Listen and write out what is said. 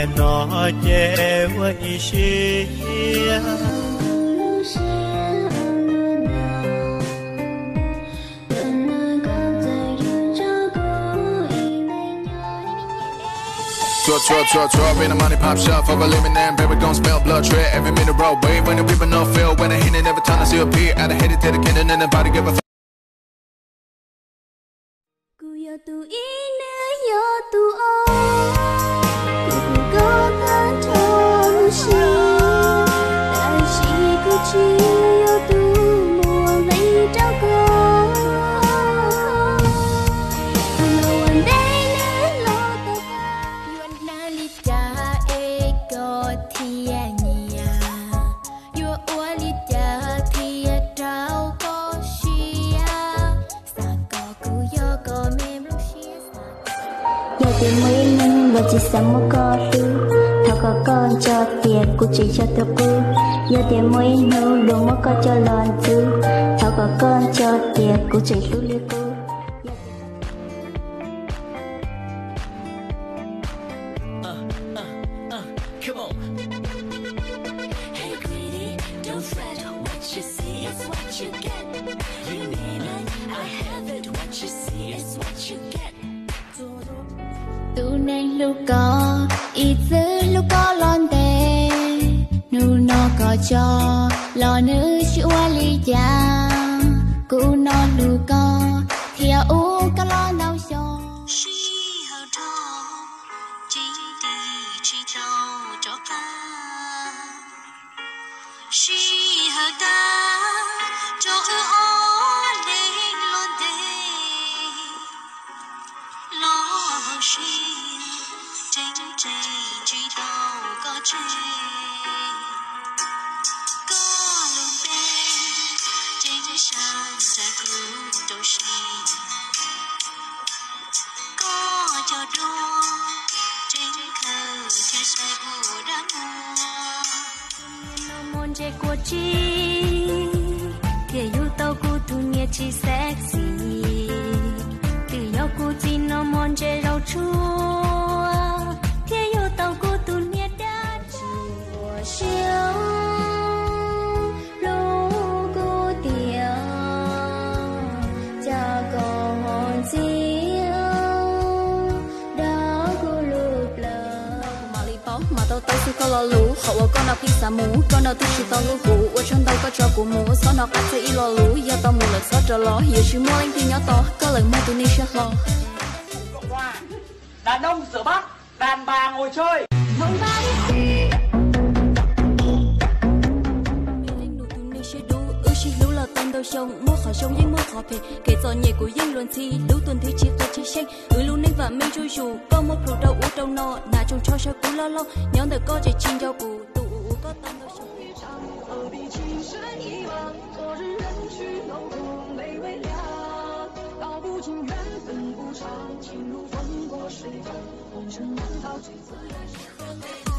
也那结我一些。Draw, bring the money pop shop, fuck a lemon and baby gon' smell blood tread every minute road wave when the people no feel when I hit it every time I see a peer I hit it to the kid and nobody give a fuck. Tiền mấy năm và chỉ sống một con tư thao có con cho tiền cũng chỉ cho tôi cứ giờ tiền mấy năm luôn một con cho lòn tư thao có con cho tiền cũng chỉ lúc liêu cứ. Come on. Hey greedy, don't fret. What you see is what you get. You name it, I have it. What you see is what you get. Tu nên lúc có ít dư lúc có lon tê nu nó có cho lo nữ chịu lý cha cụ nó lu có thì u có lo đâu cho. She hờ ta cho ô lên lon tê lo she tranh tranh chỉ đâu có chơi có lòng bên tranh sang trái cứu đâu she có cho đua tranh khờ theo sai vô đã mua môn chơi của chi thì yêu tao của tu nhẹ chi sexy từ yêu của chi nó môn chơi rau chua thì yêu tao của tu nhẹ đã chua siêu lũ của tiêu cha có hồn siêu đó của lụp lờ mà li bóng mà tao tao suy có lo lũ hậu con nào pizza mũ con nào tôi chỉ tao lũ hủ ở trong tao có cho của mũ số nào cắt sẽ lo lũ giờ tao mua là số cho lo giờ chỉ mua anh thì nhỏ to có lời mua tụi ni sẽ lo. Đàn ông rửa bát, đàn bà ngồi chơi. Đâu sông mua khỏi sông nhưng mua khỏi về kể cho nhẹ của dân luận thi lũ tuần thi chỉ có chỉ xanh luôn nên và mình chui chủ có một phụ đâu uống đâu nọ nà trong cho sao cú lo lo nhóm được có chỉ chín cho cụ tụ có tâm đâu sông.情如风过水风，红尘难逃最自然是和悲。